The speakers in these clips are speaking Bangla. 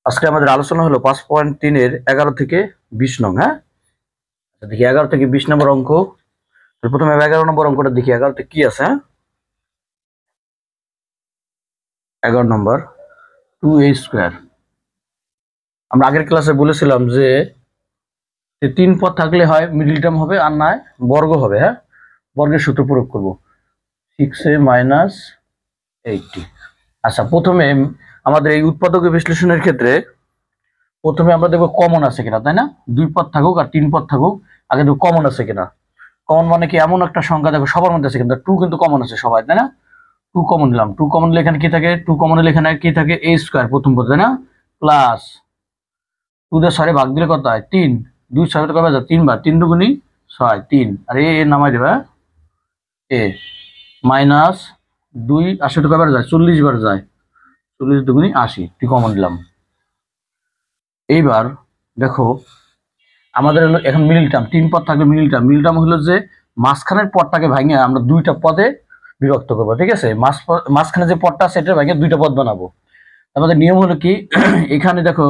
আজকে আমাদের আলোচনা হলো 5.3 এর 11 থেকে 20 নং। হ্যাঁ, দেখি 11 থেকে 20 নম্বর অঙ্ক। প্রথমে 11 নম্বর অঙ্কটা দেখি 11 তে কি আছে। হ্যাঁ, 11 নম্বর 2a²। আমরা আগের ক্লাসে বলেছিলাম যে 3 পদ থাকলে হয় মিডল টার্ম হবে, আর নয় বর্গ হবে। হ্যাঁ, বর্গের সূত্র প্রয়োগ করব 6a - 80। আচ্ছা, প্রথমে আমাদের এই উৎপাদক বিশ্লেষণের ক্ষেত্রে প্রথমে আমরা দেখবো কমন আছে কিনা, তাই না? 2 পদ থাকুক আর 3 পদ থাকুক, আগে দেখবো কমন আছে কিনা। কমন মানে কি? এমন একটা সংখ্যা দেখো সবার মধ্যে আছে, কিন্তু 2 কিন্তু কমন আছে সবাই, তাই না? 2 কমন নিলাম। 2 কমন নিলে এখানে কি থাকে? 2 কমন নিলে এখানে কি থাকে? a² প্রথম পদ, তাই না? প্লাস 2 দিয়ে 6 ভাগ দিলে কত হয়? 3। 2 6 কবে যায়? 3 বার। 3 দুগুণী 6, 3। আর এ নামাই দেবে এ মাইনাস 2 80 কবে যায়? 40 বার যায়। 40 দুগুণী 80, 2 কমন নিলাম। এইবার দেখো আমাদের হলো এখন মিডল টার্ম। 3 পদ থাকলে মিডল টার্ম। মিডল টার্ম হলো যে মাঝখানের পদটাকে ভাঙে আমরা 2টা পদে বিভক্ত করবো, ঠিক আছে? মাঝখানে যে পদটা আছে সেটা ভেঙে 2টা পদ বানাবো। আমাদের নিয়ম হলো কি, এখানে দেখো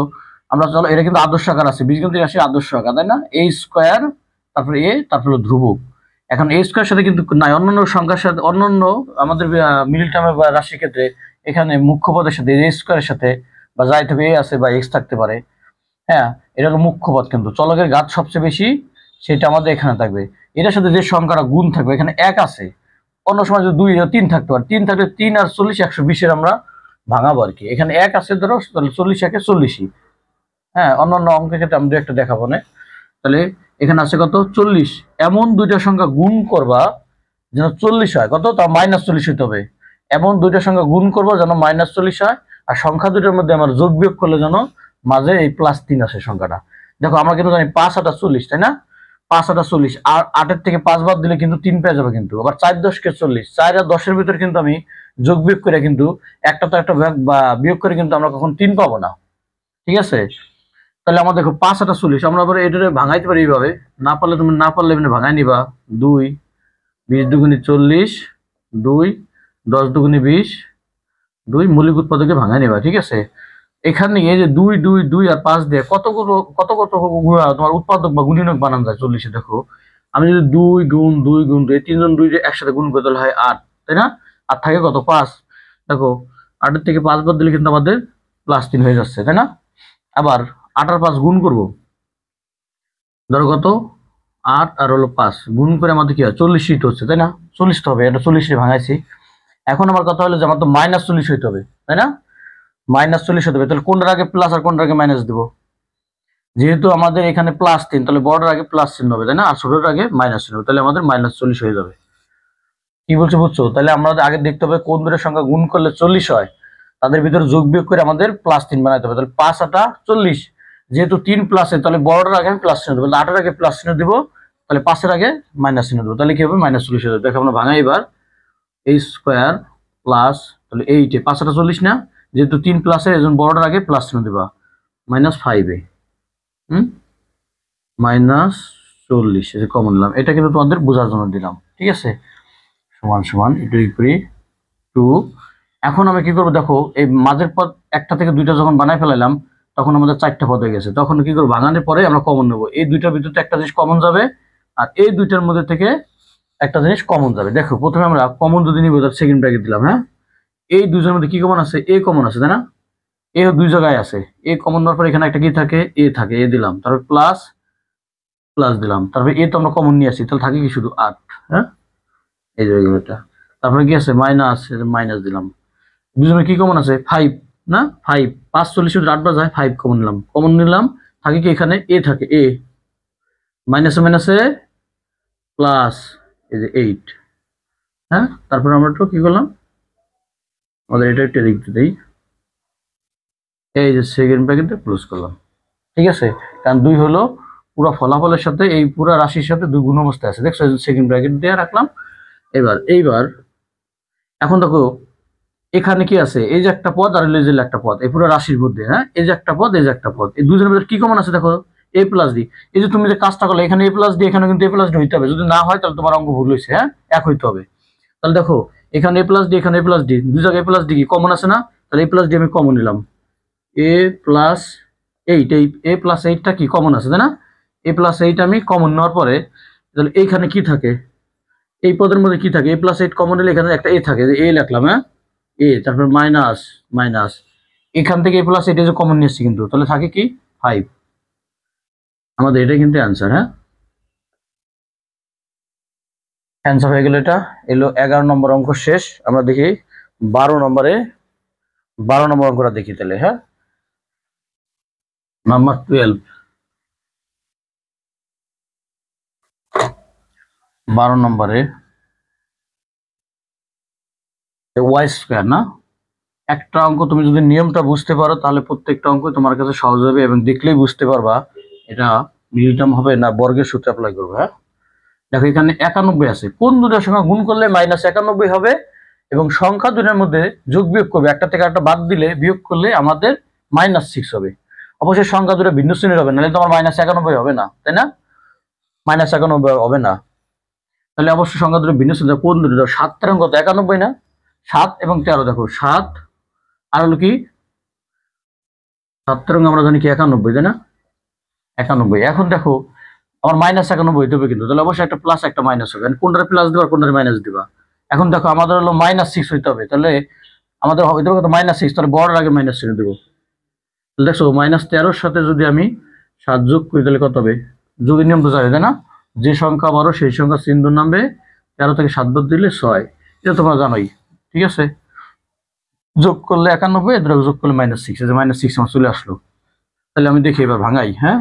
আমরা চলো, এটা কিন্তু আদর্শ আকার আছে, বীজগণিত রাশির আদর্শ আকার, তাই না? a², তারপরে a, তারপরে ধ্রুবক। এখন a² সাথে কিন্তু নাই, অন্যান্য সংখ্যার সাথে, অন্যান্য আমাদের মিডল টার্মে বা রাশির ক্ষেত্রে এখানে মুখ্য পদের সাথে a² এর সাথে বা যাই থাকবে a আছে বা x থাকতে পারে। হ্যাঁ, এটা হলো মুখ্য পদ, কিন্তু চলকের ঘাত সবচেয়ে বেশি, সেটা আমাদের এখানে থাকবে। এটার সাথে যে সংখ্যাটা গুণ থাকবে, এখানে 1 আছে, অন্য সময় যদি 2 3 থাকতে পারে। 3 থাকলে 3 আর 40 120 আমরা ভাঙাবো আর কি। এখানে 1 আছে ধরো, তাহলে 40 একে 40ই। হ্যাঁ, অন্যান্য অঙ্কের ক্ষেত্রে আমি একটা দেখাবো না। তাহলে এখানে আছে কত? 40। এমন দুইটা সংখ্যা গুণ করবা যেন 40 হয়। কত? তাও -40 হতে হবে। এমন দুইটা সংখ্যা গুণ করবা যেন -40 হয়, আর সংখ্যা দুইটার মধ্যে আমার যোগ বিয়োগ করলে যেন মাঝে এই +3 আসে সংখ্যাটা। দেখো আমরা কিন্তু জানি 5 8 40, তাই না? 5 8 40, আর 8 থেকে 5 বাদ দিলে কিন্তু 3 পেয়ে যাবে। কিন্তু আবার 4 10 কে 40, 4 আর 10 এর ভিতরে কিন্তু আমি যোগ বিয়োগ করে কিন্তু একটা তো একটা বা বিয়োগ করে কিন্তু আমরা কখন 3 পাবো না, ঠিক আছে? তাহলে আমরা দেখো 5 8 40, আমরা আবার এটারে ভাঙাইতে পারি এইভাবে। না পারলে এমনি ভাঙাই নিবা। 2 20 দুগুণী 40, 2 10 দুগুণী 20, 2 মৌলিক উৎপাদকে ভাঙাই নিবা, ঠিক আছে? এখানে এই যে 2 2 2 আর 5 দিয়ে কত তোমার উৎপাদক বা গুণিনক বানানো যায় 40-এ। দেখো আমি যদি 2 গুণ 2 গুণ 2, 3 জন 2 একসাথে গুণ করে তাহলে হয় 8, তাই না? আর থাকে কত? 5। দেখো 8 এর থেকে 5 বাদ দিলে কিন্তু আমাদের +3 হয়ে যাচ্ছে, তাই না? আবার 8 আর 5 গুণ করব, ধরো কত? 8 আর হলো 5 গুণ করে আমাদের কি হয়? 40 শীট হচ্ছে, তাই না? 40 তো হবে, এটা 40 ভাঙাইছি। এখন আমার কথা হলো যে আমার তো -40 হইতে হবে, তাই না? -40 হতে হবে, তাহলে কোনটার আগে প্লাস আর কোনটার আগে মাইনাস দিব? যেহেতু আমাদের এখানে +3, তাহলে বড়টার আগে প্লাস চিহ্ন হবে, তাই না? আর ছোটটার আগে মাইনাস চিহ্ন হবে, তাহলে আমাদের -40 হয়ে যাবে। কি বলছো বুঝছো? তাহলে আমরা আগে দেখতে হবে কোন দুটোর সংখ্যা গুণ করলে 40 হয়, তাদের ভিতরে যোগ বিয়োগ করে আমাদের +3 বানাতে হবে। তাহলে 5 8 40, যেহেতু 3 প্লাসে, তাহলে বড়টার আগে আমি প্লাস চিহ্ন দেবো, 8 এর আগে প্লাস চিহ্ন দিব, তাহলে 5 এর আগে মাইনাস চিহ্ন দেবো, তাহলে কি হবে? -40 হয়ে যাবে। দেখো আমরা ভাঙাই এবার। a² প্লাস, তাহলে 8 5 8 40 না, যেহেতু 3 প্লাসে এজন্য বড়টার আগে প্লাস চিহ্ন দিবা, -5 -40 এই যে কমন নিলাম। এটা কিন্তু তোমাদের বোঝার জন্য দিলাম, ঠিক আছে? সমান সমান একটু করি 2। এখন আমি কি করবো? দেখো এই মাঝের পদ একটা থেকে 2টা যখন বানাই ফেলাইলাম, তখন আমাদের 4টা পদ হয়ে গেছে। তখন কি করবো? ভাঙানোর পরে আমরা কমন নেবো। এই 2টার ভিতরে একটা জিনিস কমন যাবে, আর এই 2টার মধ্যে থেকে একটা জিনিস কমন যাবে। দেখো প্রথমে আমরা কমন যদি নিব, তার সেকেন্ড ব্র্যাকেট দিলাম। হ্যাঁ, এই দুজনের মধ্যে কি কমন আছে? এ কমন আছে, তাই না? এ 2 জায়গায় আছে। এ কমন নেওয়ার পর এখানে একটা কি থাকে? এ থাকে, এ দিলাম, তারপর প্লাস প্লাস দিলাম, তারপরে এ তো আমরা কমন নিয়ে আসি, তাহলে থাকে কি? শুধু 8। হ্যাঁ, এই যে এটা। তারপরে কি আছে? মাইনাস, মাইনাস দিলাম। দুজনে কি কমন আছে? 5 না? 5 5 40 8 বার যায়, 5 কমন নিলাম। থাকে কি? এখানে এ থাকে, এ মাইনাসে মাইনাসে প্লাস, এই যে 8। হ্যাঁ, তারপর আমরা একটু কি করলাম? আমাদের এটা একটু লিখতে দেই, এই যে সেকেন্ড ব্র্যাকেটে ক্লোজ করলাম, ঠিক আছে? কারণ 2 হলো পুরো ফলাফলের সাথে, এই পুরো রাশির সাথে 2 গুণ অবস্থায় আছে। দেখছো, সেকেন্ড ব্র্যাকেট দিয়ে রাখলাম। এইবার এখন দেখো এখানে কি আছে? এই যে একটা পদ আর এই যে একটা পদ, এই পুরো রাশির মধ্যে। হ্যাঁ, এই যে একটা পদ, এই যে একটা পদ, এই দুজনের ভিতরে কি কমন আছে? দেখো a প্লাস ডি। এই যে তুমি যে কাজটা করলে, এখানে a প্লাস ডি, এখানে কিন্তু a প্লাস ডি হইতে হবে। যদি না হয় তাহলে তোমার অঙ্ক ভুল হয়েছে। হ্যাঁ, এক হইতে হবে। তাহলে দেখো এখানে a প্লাস ডি, এখানে a প্লাস ডি, দুই জায়গায় a প্লাস ডি কি কমন আছে না? তাহলে a প্লাস ডি আমি কমন নিলাম, এ প্লাস এইট, এই এ প্লাস এইটটা কি কমন আছে তাই না? এ প্লাস এইট আমি কমন নেওয়ার পরে তাহলে এইখানে কি থাকে, এই পদের মধ্যে কি থাকে, এ প্লাস এইট কমন নিলে এখানে একটা এ থাকে, এ লিখলাম, হ্যাঁ এ, তারপর মাইনাস মাইনাস, এখান থেকে এ প্লাস এইট যে কমন নিয়ে এসছি কিন্তু, তাহলে থাকে কি 5। আমাদের এটাই কিন্তু অ্যান্সার। হ্যাঁ, অ্যান্সার হয়ে গেল, এটা এলো 11 নম্বর অঙ্ক শেষ। আমরা দেখি 12 নম্বরে, 12 নম্বর অঙ্কটা দেখি তাহলে। হ্যাঁ, নাম্বার 12, 12 নম্বরে ওয়াই স্কোয়ার না, একটা অঙ্ক তুমি যদি নিয়মটা বুঝতে পারো তাহলে প্রত্যেকটা অঙ্ক তোমার কাছে সহজ হবে এবং দেখলেই বুঝতে পারবা এটা মিডল টার্ম হবে না বর্গের সূত্র অ্যাপ্লাই করবে। হ্যাঁ, দেখো এখানে 91 আছে, কোন দুটার সংখ্যা গুণ করলে -91 হবে এবং সংখ্যা দুটার মধ্যে যোগ বিয়োগ করবে, একটা থেকে একটা বাদ দিলে বিয়োগ করলে আমাদের -6 হবে। অবশ্যই সংখ্যা দুটো ভিন্ন শ্রেণীর হবে, নাহলে তোমার -91 হবে না, তাই না? -91 হবে না, তাহলে অবশ্যই সংখ্যা দুটো ভিন্ন শ্রেণীর। কোন দুটো? 7 13 কত? 91 না? 7 এবং 13, দেখো 7 আর হলো কি 7 13 আমরা জানি কি 91, তাই না? 91। এখন দেখো আমার -91 হইতে হবে কিন্তু, তাহলে অবশ্যই একটা প্লাস একটা মাইনাস হবে, কোনটার প্লাস দিবা কোনটার মাইনাস দিবা। এখন দেখো আমাদের হলো -6 হইতে হবে, তাহলে আমাদের হইতে হবে কত? -6, তাহলে বড় আগে মাইনাস চিহ্ন দেবো। দেখছো -13 সাথে যদি আমি 7 যোগ করি তাহলে কত হবে? যোগের নিয়ম তো জানি, তাই না? যে সংখ্যা বড় সেই সংখ্যা চিহ্ন নামবে, 13 থেকে 7 বাদ দিলে 6, এটা তোমরা জানোই। ঠিক আছে, যোগ করলে 91, এদের যোগ করলে -6, এই যে -6 আমার চলে আসলো। তাহলে আমি দেখি এবার ভাঙাই। হ্যাঁ,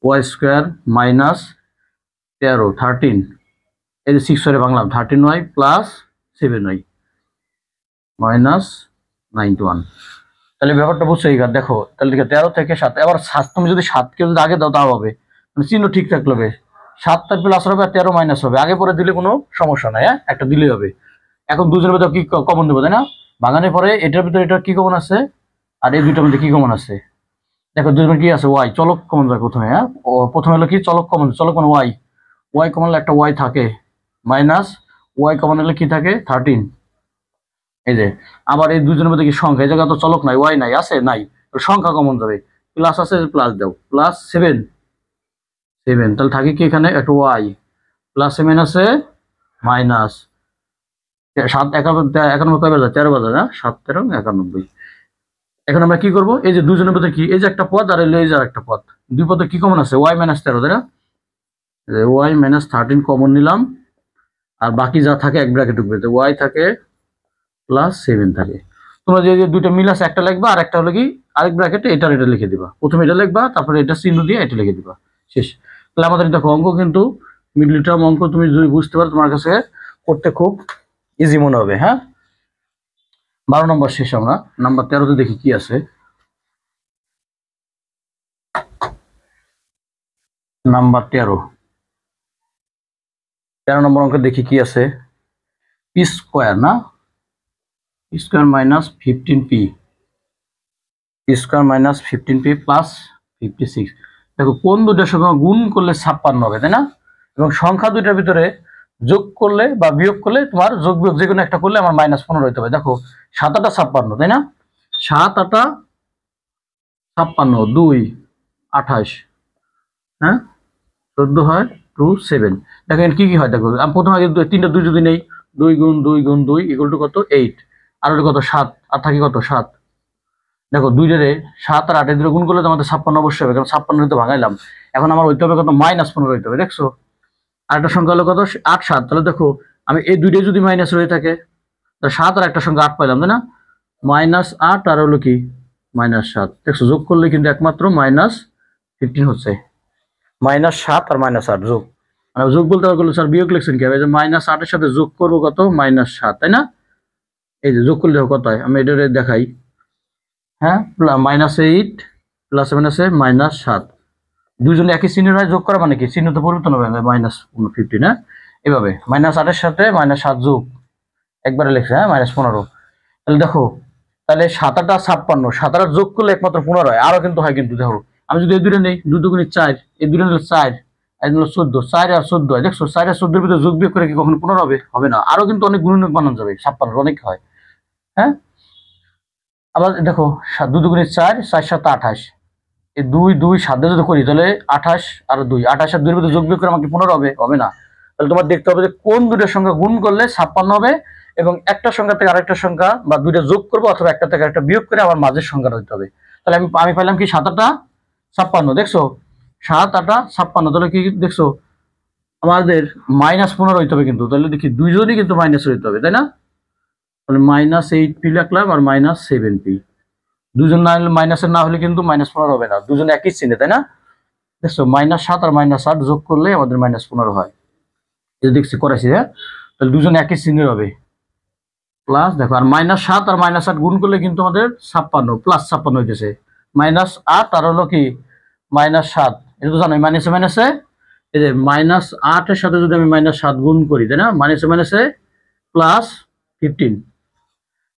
ওয়াই স্কোয়ার -13 এই যে 6 করে ভাঙলাম, 13y প্লাস 7y -91। তাহলে ব্যাপারটা বুঝছো? এইবার দেখো তাহলে 13 থেকে 7, এবার 7 তুমি যদি 7কে যদি আগে দাও তাও হবে, মানে চিহ্ন ঠিক থাকলে হবে, 7 তার প্লাস হবে আর 13 মাইনাস হবে, আগে পরে দিলে কোনো সমস্যা নাই। হ্যাঁ, একটা দিলেই হবে। এখন দুজনের ভিতরে কি কমন দেবো, তাই না? ভাঙানোর পরে এটার ভিতরে এটা কি কমন আছে আর এই দুইটার মধ্যে কি কমন আছে, দেখো দুজনের কি আছে? ওয়াই, চলক কমন যায় প্রথমে। হ্যাঁ, প্রথমে হলো কি চলক কমন, চলক মানে ওয়াই, ওয়াই কমন হলে একটা ওয়াই থাকে, মাইনাস ওয়াই কমন হলে কি থাকে? 13। এই যে আবার এই দুজনের মধ্যে কি সংখ্যা, এই জায়গায় তো চলক নাই, ওয়াই নাই, আছে নাই, সংখ্যা কমন যাবে, প্লাস আছে প্লাস দাও, প্লাস 7 7, তাহলে থাকে কি এখানে একটা ওয়াই, প্লাস 7 আছে মাইনাস 7 91 কয় বাজে? 13 বাজে না? 7 13 91। এখন আমরা কি করব? এই যে দুজনের মধ্যে কি, এই যে একটা পদ আর এই যে একটা পদ, দুই পদে কি কমন আছে? ওয়াই -13, তাই না? ওয়াই -13 কমন নিলাম, আর বাকি যা থাকে এক ব্র্যাকেট ঢুকবে, তো ওয়াই থাকে প্লাস 7 থাকে। তোমরা যে দুইটা মিল আছে, একটা লিখবা আর একটা হলো কি আরেক ব্র্যাকেটে এটা লিখে দিবা, প্রথমে এটা লিখবা তারপরে এটা চিহ্ন দিয়ে এটা লিখে দিবা, শেষ। তাহলে আমাদের দেখো অঙ্ক কিন্তু মিডল টার্ম অঙ্ক তুমি যদি বুঝতে পারো তোমার কাছে করতে খুব ইজি মনে হবে। হ্যাঁ, 12 নম্বর শেষ। আমরা নাম্বার 13তে দেখি কি আছে। নাম্বার 13 নম্বর অঙ্কে দেখি কি আছে। পি স্কোয়ার না, P square -15p, P square -15p plus 56। দেখো কোন দুইটার সঙ্গে গুণ করলে 56 হবে, তাই না? এবং সংখ্যা দুইটার ভিতরে যোগ করলে বা বিয়োগ করলে তোমার যোগ বিয়োগ যে কোনো একটা করলে আমার -15 হইতে হবে। দেখো 7 8 56, তাই না? 7 8 56, 2 28, হ্যাঁ 14 হয় 2 7। দেখেন কি কি হয়, দেখো আমি প্রথমে আগে তিনটা দুই যদি নেই, 2 গুণ 2 গুণ 2 ইকুয়াল টু কত? 8, আর হলো কত? 7, আর থাকি কত? 7। দেখো 2 রে 7 আর 8 দিয়ে গুণ করলে তো আমাদের 56 অবশ্যই হবে, কারণ 56 তো ভাঙাইলাম। এখন আমার হইতে হবে কত? -15 হইতে হবে। দেখছো আরেকটা সংখ্যা হলো কত? 8 7। তাহলে দেখো আমি এই দুইটাই যদি মাইনাস হয়ে থাকে, তাহলে 7 আর একটা সংখ্যা 8 পাইলাম, তাই না? -8 আর হলো কি -7। দেখছো যোগ করলে কিন্তু একমাত্র -15 হচ্ছে, -7 আর -8 যোগ, মানে যোগ বলতে পারবো স্যার বিয়োগ লিখছেন কি হবে? যে -8 এর সাথে যোগ করবো কত? -7, তাই না? এই যে যোগ করলে কত হয় আমি এটা দেখাই। হ্যাঁ, -8 প্লাস 7 আছে -7, দুইজনে একই চিহ্ন হয়, যোগ করা মানে কি চিহ্ন তো পরিবর্তন হবে, -15। হ্যাঁ, এভাবে -8 এর সাথে -7 যোগ একবারে লিখছে, হ্যাঁ -15। তাহলে দেখো তাহলে 7 8 56, 7 8 যোগ করলে একমাত্র 15 হয়, আরো কিন্তু হয় কিন্তু। দেখো আমি যদি এই দুটো নেই, 2 2 4, এই দুটো নিলে 4, এই হলো 14, 4 আর 14 হয়। দেখছো 4 আর 14 এর ভিতরে যোগ বিয়োগ করে কি কখনো 15 হবে? হবে না, আরো কিন্তু অনেক গুণনীয়ক বানানো যাবে, 56 অনেক হয়। হ্যাঁ, আবার দেখো 2 দুগুণে 4, 4 7 28, এই 2 2 7 যদি করি তাহলে 28 আর 2, 28 আর 2 এর মধ্যে যোগ বিয়োগ করে আমাকে 15 হবে, হবে না। তাহলে তোমার দেখতে হবে যে কোন দুটোর সংখ্যা গুণ করলে 56 হবে, এবং একটা সংখ্যা থেকে আরেকটা সংখ্যা বা দুইটা যোগ করবো অথবা একটা থেকে একটা বিয়োগ করে আমার মাঝের সংখ্যাটা দিতে হবে। তাহলে আমি পাইলাম কি 7 8 56, দেখছো 7 8 56, তাহলে কি দেখছো আমাদের -15 হইতে হবে কিন্তু, তাহলে দেখি দুইজনই কিন্তু মাইনাস হইতে হবে, তাই না? তাহলে -8p লিখলাম আর -7p, দুজন না হলে মাইনাসের না হলে কিন্তু -15 হবে না, দুজন একই চিহ্নে, তাই না? দেখছো -7 আর -8 যোগ করলে আমাদের -15 হয়, এই দেখছি করেছি, হ্যাঁ। তাহলে দুজন একই চিহ্নের হবে, প্লাস দেখো আর -7 আর -8 গুণ করলে কিন্তু আমাদের 56 +56 হইতেছে, -8 আর হলো কি -7, এটা তো জানোই মাইনাসে মাইনাসে, এই যে -8 এর সাথে যদি আমি -7 গুণ করি, তাই না, মাইনাসে মাইনাসে +15,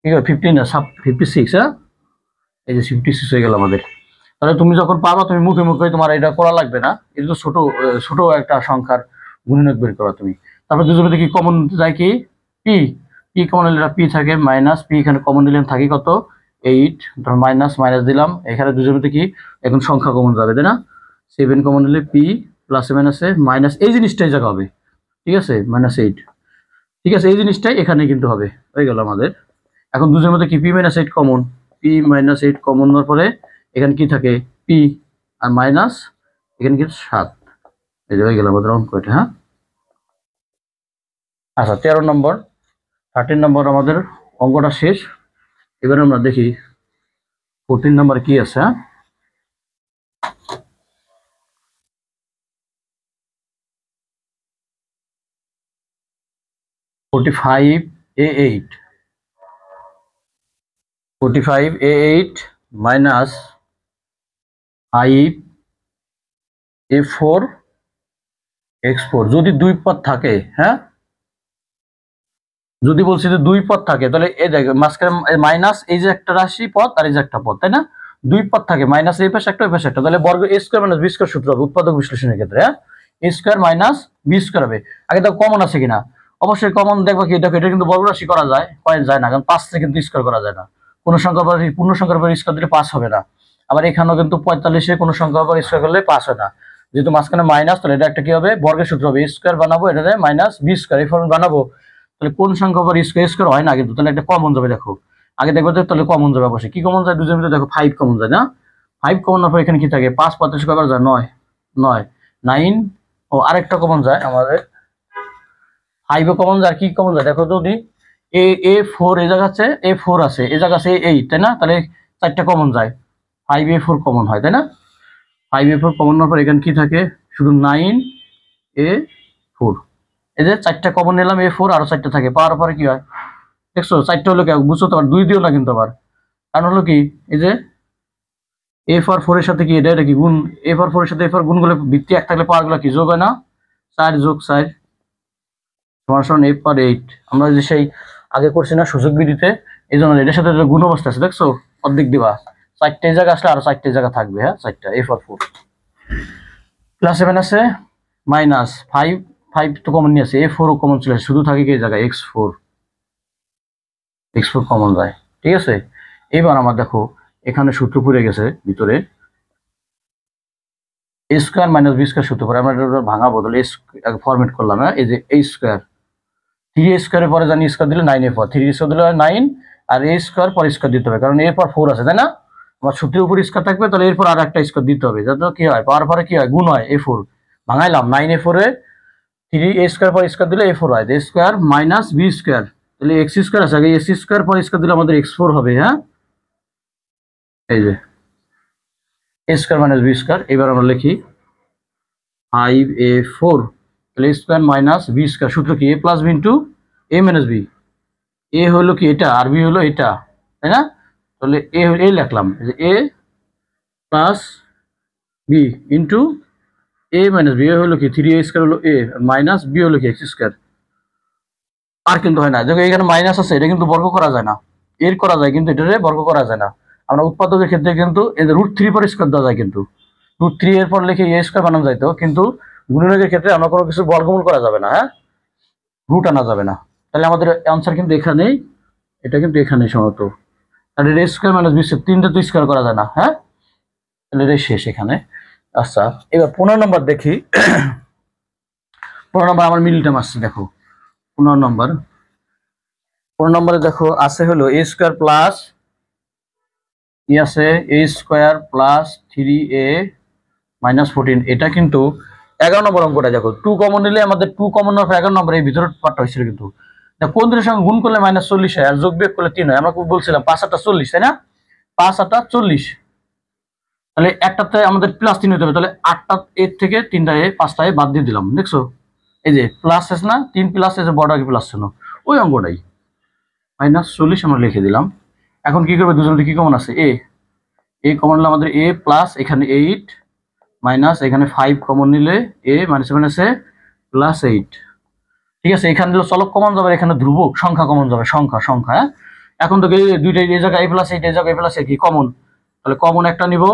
কি হবে 15 না 56, হ্যাঁ, এই যে 56 হয়ে গেল আমাদের। তাহলে তুমি যখন পাবা তুমি মুখে মুখে, তোমার এটা করা লাগবে না, এটা তো ছোট একটা সংখ্যার গুণনীয়ক বের করা তুমি। তারপর দুজনের মধ্যে কি কমন যায়, কি পি, পি কমন নিলে পি থাকে মাইনাস পি, এখানে কমন দিলাম থাকি কত 8, ধর মাইনাস মাইনাস দিলাম, এখানে দুজনের মধ্যে কি এখন সংখ্যা কমন যাবে, তাই না, 7 কমন নিলে পি প্লাসে মাইনাসে মাইনাস, এই জিনিসটাই জায়গা হবে, ঠিক আছে, -8, ঠিক আছে, এই জিনিসটাই এখানে কিন্তু হবে, হয়ে গেল আমাদের। এখন দুজনের মধ্যে কি p-8 কমন, p-8 কমন হওয়ার পরে এখানে কি থাকে p আর মাইনাস, এখানে কিন্তু 7, এই যে হয়ে গেল আমাদের অঙ্ক এটা, হ্যাঁ। আচ্ছা 13 নম্বর 13 নম্বর আমাদের অঙ্কটা শেষ। এবার আমরা দেখি 14 নম্বর কি আছে, হ্যাঁ। 45a8, 45a8 মাইনাস 5a4x4 যদি দুই পদ থাকে, হ্যাঁ, যদি বলছি যে দুই পদ থাকে তাহলে এই দেখ মাঝখানে মাইনাস, এই যে একটা রাশি পদ আর এই যে একটা পদ, তাই না, দুই পদ থাকে, মাইনাস এই পাশে একটা ওই পাশে একটা, তাহলে বর্গ a square minus b square সূত্র হবে উৎপাদক বিশ্লেষণের ক্ষেত্রে, হ্যাঁ, a square minus b square হবে। আগে তো কমন আছে কিনা, অবশ্যই কমন দেখবা কি, দেখো এটা কিন্তু বর্গ রাশি করা যায়, যায় না, কারণ 5 থেকে কিন্তু স্কয়ার করা যায় না, কোন সংখ্যার পর পূর্ণ সংখ্যার পর স্কয়ার দিলে 5 হবে না। আবার এখানেও কিন্তু 45 কোন সংখ্যার পর স্কয়ার করলে 5 হয় না, যেহেতু মাঝখানে মাইনাস, তাহলে এটা একটা কি হবে বর্গের সূত্র হবে, a স্কয়ার বানাবো, এটাতে মাইনাস b স্কয়ার এই ফর্মে বানাবো, তাহলে কোন সংখ্যা পর স্কয়ার হয় না কিন্তু, তাহলে একটা কমন যাবে, দেখো আগে দেখবো তাহলে কমন যাবে অবশ্যই, কি কমন যায় দুজনের ভিতরে, দেখো 5 কমন যায় না, 5 কমন হওয়ার পর এখানে কি থাকে 5 35 কয়বার যায় 9, 9 ও আরেকটা কমন যায় আমাদের 5 কমন যায়, কি কমন যায় দেখো, যদি a4 এই জায়গা আছে, a4 আছে এই জায়গা আছে 8, তাই না, তাহলে চারটা কমন যায়, 5a4 কমন হয়, তাই না, 5a4 কমন হওয়ার পর এখানে কি থাকে শুধু 9a4, এই যে চারটা কমন নিলাম a4, আরো চারটা থাকে, পাওয়ার পরে কি হয় দেখছো, চারটা হলো কি বুঝছো তো, আবার 2 দিও না কিন্তু, আবার কারণ হলো কি এই যে a4 এর সাথে কি এটা কি গুণ, a4 এর সাথে a4 গুণ করলে ভিত্তি 1 থাকলে পাওয়ার গুলো কি যোগ হয় না, 4 যোগ 4 সমান a/8, আমরা যে সেই আগে করছি না সুযোগ বিধিতে, এই জন্য এটার সাথে গুণ অবস্থা আছে, দেখছো অর্ধেক দিবা, 4টে জায়গা আসলে আরো 4টে জায়গা থাকবে, হ্যাঁ 4টা a4 প্লাস 7 আছে মাইনাস 5 তো কমন নিয়ে আছে, a4 ও কমন চলে আসে, শুধু থাকে কি এই জায়গায় x4 কমন যায়, ঠিক আছে। এবার আমার দেখো এখানে সূত্র পড়ে গেছে ভিতরে, a square minus b square সূত্র পড়ে, আমরা এটা ভাঙাবো, তাহলে ফরম্যাট করলাম, হ্যাঁ, এই যে a স্কয়ার 3a স্কয়ারের পরে জানি স্কয়ার দিলে 9a4, 3 স্কয়ার দিলে 9 আর a স্কয়ার পর স্কয়ার দিতে হবে, কারণ এর পর 4 আছে, তাই না, আমার সূত্রের উপর স্কয়ার থাকবে, তাহলে এরপর আর একটা স্কয়ার দিতে হবে, যাতে কি হয় পাওয়ার পরে কি হয় গুণ হয়, a4 ভাঙাইলাম 9a4 এ 3a স্কয়ার পর স্কয়ার দিলে a4 হয়, a square minus b square, তাহলে x স্কয়ার আছে, আগে s স্কয়ার পর স্কয়ার দিলে আমাদের x4 হবে, হ্যাঁ, এই যে a square minus b square. এবার আমরা লিখি 5a4, তাহলে a square minus b square সূত্র কি a plus b into a minus b, a হলো কি এটা আর b হলো এটা, তাই না, তাহলে a লিখলাম যে a plus b into a minus b, হলো কি 3a স্কয়ার হলো a মাইনাস b হলো কি x স্কয়ার, আর কিন্তু হয় না, দেখো এখানে মাইনাস আছে, এটা কিন্তু বর্গ করা যায় না, এর করা যায় কিন্তু এটারে বর্গ করা যায় না, আমরা উৎপাদকের ক্ষেত্রে কিন্তু এই যে √3 পর স্কয়ার দেওয়া যায়, কিন্তু √3 এর পর লিখে a স্কয়ার বানানো যাইতো, কিন্তু গুণনের ক্ষেত্রে আমরা কোনো কিছু বর্গমূল করা যাবে না, হ্যাঁ, রুট আনা যাবে না, তাহলে আমাদের অ্যান্সার কিন্তু এখানেই, এটা কিন্তু এখানেই সমাপ্ত, আর এটা স্কোয়ার মাইনাস বি স্কোয়ার, তিনটা তো স্কোয়ার করা যায় না, হ্যাঁ, তাহলে এটাই শেষ এখানে। আচ্ছা, এবার 15 নম্বর দেখি। 15 নম্বর আমার মিডল টার্ম আসছে, দেখো 15 নম্বরে দেখো আছে হলো এ স্কোয়ার প্লাস কি আছে, এ স্কোয়ার প্লাস 3a মাইনাস 14। এটা কিন্তু 11 নম্বর অঙ্কটা, দেখো 2 কমন নিলে আমাদের 2 কমন নেওয়ার 11 নম্বর এই ভিতরের পার্টটা হয়েছিল। কিন্তু কোন দুটোর সঙ্গে গুণ করলে -40 হয় আর যোগ বিয়োগ করলে 3 হয়। আমরা বলছিলাম 5 8 40, তাই না? 5 8 40, তাহলে একটাতে আমাদের প্লাস 3 হতে হবে, তাহলে 8টা এর থেকে 3টা এ 5টা এ বাদ দিয়ে দিলাম, দেখছো এই যে প্লাস এস না, 3 প্লাস এস বড় আগে প্লাস ছিল, ওই অঙ্কটাই -40 আমরা লিখে দিলাম। এখন কি করবে, দুজনের কি কমন আছে, এ কমন নিলে আমাদের এ প্লাস এখানে 8 মাইনাস এখানে 5 কমন নিলে এ -7 আছে প্লাস 8। ঠিক আছে, এখানে দিলে চলক কমন যাবে, এখানে ধ্রুবক সংখ্যা কমন যাবে, সংখ্যা। এখন তো দুইটাই এই জায়গায় a + 8 এই জায়গায় a + 8 কি কমন, তাহলে কমন একটা নিব,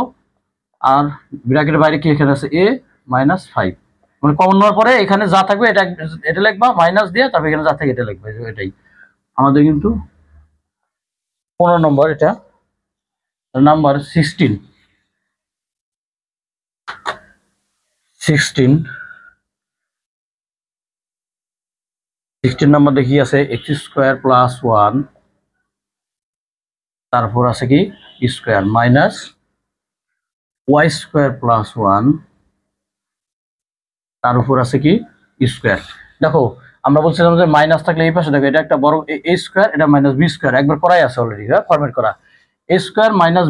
আর ব্র্যাকেটের বাইরে কি এখানে আছে a -5, মানে কমন নেওয়ার পরে এখানে যা থাকবে এটা লিখবা মাইনাস দিয়ে, তারপর এখানে যা থাকে এটা লিখবে। এটাই আমাদের কিন্তু 15 নম্বর, এটা নাম্বার 16 নম্বর দেখি আছে x² + 1, তারপর আছে কি স্কোয়ার মাইনাস y² + 1, তার উপর আছে কি স্কোয়ার। দেখো আমরা বলছিলাম যে মাইনাস থাকলে এই পাশে দেখো এটা একটা বড় a স্কোয়ার, এটা -b², একবার করাই আছে অলরেডি, হ্যাঁ, ফরম্যাট করা। a²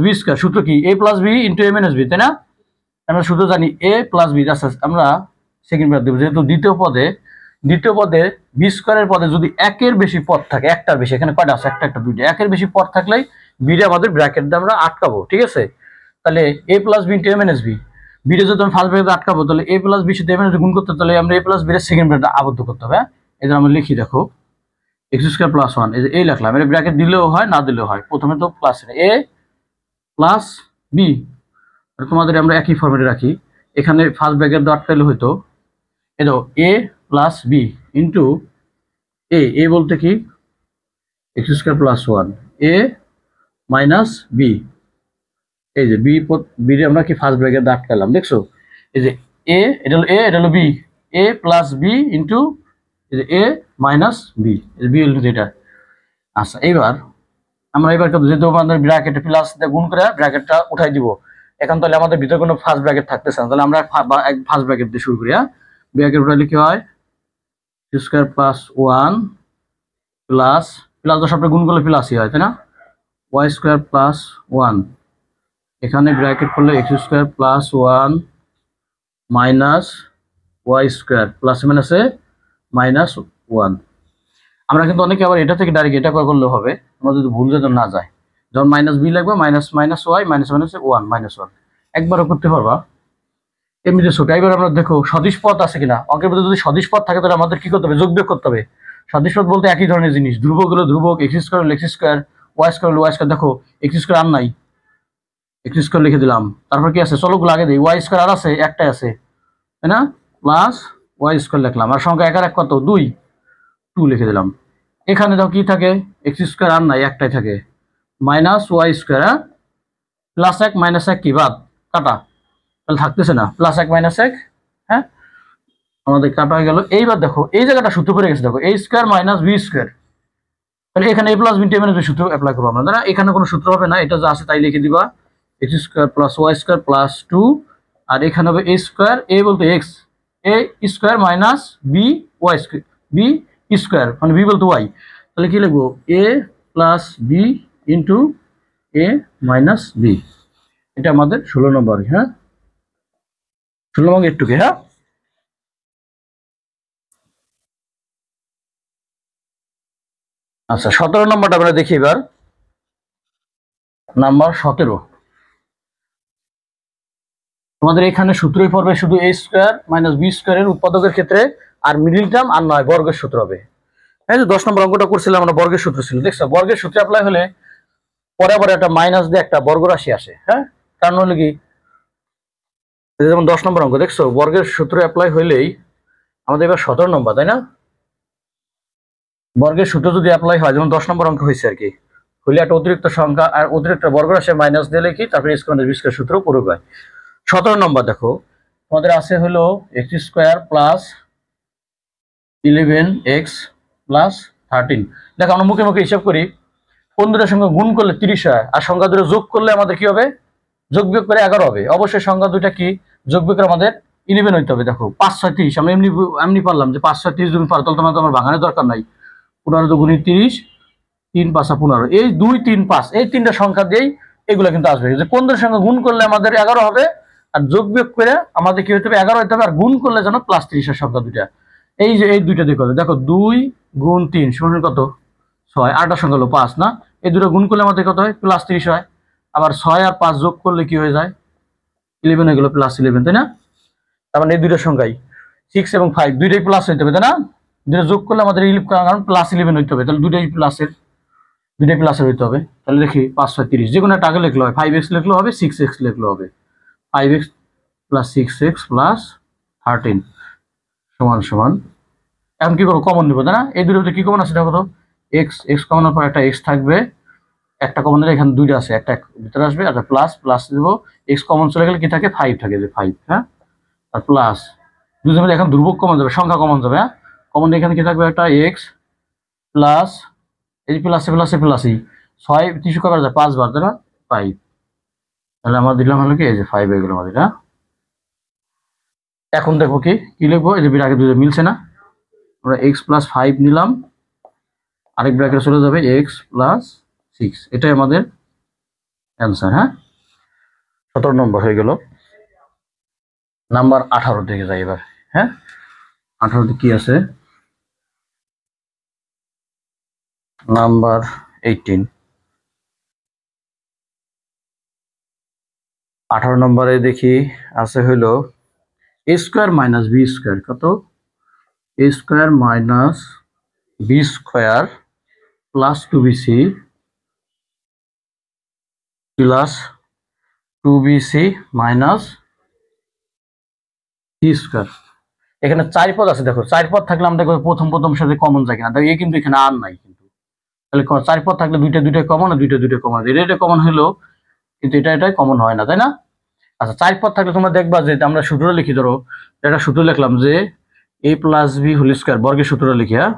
- b², সূত্র কি a + b × a - b, তাই না? আমরা সূত্র জানি a + b। আচ্ছা, আমরা সেকেন্ড ব্র্যাকেট দেব, যেহেতু দ্বিতীয় পদে b² এর পদে যদি একের বেশি পদ থাকে, একটার বেশি, এখানে কয়টা আছে, একটা দুইটা, একের বেশি পদ থাকলেই b রে আমাদের ব্র্যাকেট দিয়ে আমরা আটকাবো, ঠিক আছে? তাহলে a + b × a - b, b রে যদি আমি ফার্স্ট ব্র্যাকেটে আটকাবো, তাহলে a + b সাথে a - b গুণ করতে, তাহলে আমরা a + b এর সেকেন্ড ব্র্যাকেটে আবদ্ধ করতে হবে। এই যে আমরা লিখি, দেখো x² + 1, এই যে এই লিখলাম, এর ব্র্যাকেট দিলেও হয় না দিলেও হয়, প্রথমে তো প্লাস a + b, তোমাদের আমরা একই ফরম্যাটে রাখি। এখানে ফার্স্ট ব্র্যাকেট দিয়ে আটকাইলে হয়তো এই দেখো a + b ইন্টু a বলতে কি x² + 1 a - b, এই যে b রে আমরা কি ফার্স্ট ব্র্যাকেট দিয়ে আটকাইলাম, দেখছো? এই যে এটা হলো a, এটা হলো b, a + b ইন্টু এই যে a - b, এই b হলো এটা। আচ্ছা, এবার যেহেতু আমাদের ব্র্যাকেটে প্লাস দিয়ে গুণ করে ব্র্যাকেটটা উঠাই দিব, এখন তাহলে আমাদের ভিতরে কোনো ফার্স্ট ব্র্যাকেট থাকতেছে না, তাহলে আমরা ফার্স্ট ব্র্যাকেট দিয়ে শুরু করি। ব্র্যাকেট উঠাইলে কি হয়, x² + 1 প্লাস দশ আপনি গুণ করলে প্লাসই হয়, তাই না? y² + 1, এখানে ব্র্যাকেট করলে x² + 1 মাইনাস y² প্লাস মাইনাসে -1। আমরা কিন্তু অনেকে আবার এটা থেকে ডাইরেক্ট এটা করলে হবে, আমাদের যদি ভুল যেন না যায়, যখন -b লাগবে -y -1 একবারও করতে পারবা, এমনিতে ছোট। এবার আমরা দেখো সদিশ পদ আছে কিনা, অঙ্কের মধ্যে যদি সদিশ পদ থাকে তাহলে আমাদের কি করতে হবে, যোগ বিয়োগ করতে হবে। সদিশ পদ বলতে একই ধরনের জিনিস, ধ্রুবক হলো ধ্রুবক, x² হলো x², y² হলো y²। দেখো x² আর নাই, x² লিখে দিলাম, তারপর কি আছে, চলকগুলো আগে দিই, y² আর আছে, একটাই আছে, তাই না? প্লাস y² লিখলাম, আর সংখ্যা 1 আর 1 কত, 2 লিখে দিলাম। এখানে দাও কি থাকে, x² আর নাই, একটাই থাকে, -y², +1 -1 কি বাদ কাটা, তাহলে থাকতেছে না, +1 -1, হ্যাঁ, আমাদের কাটা হয়ে গেল। এইবার দেখো এই জায়গাটা সূত্র পড়ে গেছে, দেখো a² - b², তাহলে এখানে a + b × a - b সূত্র অ্যাপ্লাই করবো আমরা, না এখানে কোনো সূত্র হবে না, এটা যা আছে তাই লিখে দিবা, x² + y² + 2, আর এখানে হবে a², a বলতে x, a² - b y², b square মানে b বলতে y, তাহলে কি লিখবো, a + b × a - b। এটা আমাদের 16 নম্বর, হ্যাঁ 16 নম্বর একটুকে, হ্যাঁ। আচ্ছা, 17 নম্বরটা আমরা দেখি এবার, নাম্বার 17। তোমাদের এখানে সূত্রই পড়বে শুধু a² - b² এর উৎপাদকের ক্ষেত্রে, আর মিডল টার্ম আর নয়, বর্গের সূত্র হবে। এই যে 10 নম্বর অঙ্কটা করছিলাম আমরা, বর্গের সূত্র ছিল, দেখছো বর্গের সূত্রে অ্যাপ্লাই হলে পরে আবার একটা মাইনাস দিয়ে একটা বর্গ রাশি আসে, হ্যাঁ, কারণ হলো কি, যেমন 10 নম্বর অঙ্ক দেখছো বর্গের সূত্র অ্যাপ্লাই হইলেই আমাদের এবার 17 নম্বর, তাই না? বর্গের সূত্র যদি অ্যাপ্লাই হয়, যেমন 10 নম্বর অঙ্ক হয়েছে আর কি, হলে একটা অতিরিক্ত সংখ্যা আর অতিরিক্ত বর্গ রাশি মাইনাস দিলে কি তারপরে এ স্কয়ার মাইনাস বি স্কয়ার সূত্র প্রয়োগ হয়। 17 নম্বর দেখো তোমাদের আছে হলো x square plus 11x plus 13। দেখো আমরা মুখে মুখে হিসাব করি, কোন দুটোর সঙ্গে গুণ করলে 30 হয় আর সংখ্যা দুটো যোগ করলে আমাদের কি হবে, যোগ বিয়োগ করে 11 হবে। অবশ্যই সংখ্যা দুইটা কি যোগ বিয়োগ করে আমাদের 11 হইতে হবে। দেখো 5 6 30, আমরা এমনি এমনি পারলাম যে 5 6 30 তুমি পারো, তাহলে তোমার ভাঙানোর দরকার নাই। 15 × 30, 3 5 15, এই 2 3 5 এই তিনটা সংখ্যা দিয়েই এগুলো কিন্তু আসবে। যে কোন দুটোর সঙ্গে গুণ করলে আমাদের 11 হবে আর যোগ বিয়োগ করে আমাদের কি হতে হবে 11 হইতে হবে, আর গুণ করলে যেন প্লাস 30 এর সংখ্যা দুইটা। এই যে এই দুইটা দিয়ে দেখো 2 × 3 সমান কত 6, আরেকটা সংখ্যা হলো 5 না, এই দুটো গুণ করলে আমাদের কত হয় প্লাস 30 হয়। আবার 6 আর 5 যোগ করলে কি হয়ে যায় 11 হয়ে গেল প্লাস 11, তাই না? তার মানে এই দুইটা সংখ্যাই 6 এবং 5 দুইটাই প্লাস হইতে হবে, তাই না? দুটো যোগ করলে আমাদের কারণ প্লাস 11 হইতে হবে, তাহলে দুইটাই প্লাসের হইতে হবে। তাহলে দেখি 5 6 30, যে কোনো একটা আগে লিখলে হয়, 5x লিখলে হবে 6x লিখলে হবে। 5x প্লাস 6x প্লাস 13 সমান সমান, এখন কি করবো কমন নিবো, তাই না? এই দুটোতে কি কমন আছে দেখো তো, x কমনের পর একটা x থাকবে, একটা কমন দিলে এখানে দুইটা আছে, একটা ভিতরে আসবে, আর প্লাস প্লাস দেবো, x কমন চলে গেলে কি থাকে 5 থাকে, যে 5, হ্যাঁ, আর প্লাস দুজন মিলে এখন ধ্রুবক কমন যাবে, সংখ্যা কমন যাবে, হ্যাঁ, কমন এখানে কি থাকবে একটা x প্লাস এই প্লাসে প্লাসে প্লাসই 6 30 কবার যায় 5 বার, তাই না 5, তাহলে আমরা দিলাম হলো কি এই যে 5 হয়ে গেল আমাদের, হ্যাঁ। এখন দেখবো কি লিখবো, এই যে আগে দুটো মিলছে না, আমরা x প্লাস 5 নিলাম, আরেক ব্র্যাকেটে চলে যাবে x প্লাস 6, এটাই আমাদের অ্যান্সার, হ্যাঁ। 17 নম্বর হয়ে গেল। নাম্বার 18 দিকে যাই এবার, হ্যাঁ। 18 কি আছে, নাম্বার 18। 18 নম্বরে দেখি আছে হইলো a square minus B square, কত a square minus B square plus 2bc plus 2bc minus C square. এখানে 4 পদ আছে, দেখো 4 পদ থাকলে আমরা দেখো প্রথম সাথে কমন যায় কিনা, দেখো এ কিন্তু এখানে আর নাই, কিন্তু তাহলে 4 পদ থাকলে দুইটা কমন আর দুইটা কমন, এটা কমন হলো, কিন্তু এটা কমন হয় না, তাই না? আচ্ছা 4 পদ থাকলে তোমরা দেখবা যে আমরা সূত্র লিখি, ধরো একটা সূত্র লিখলাম যে a plus B whole square, বর্গের সূত্র লিখি, হ্যাঁ,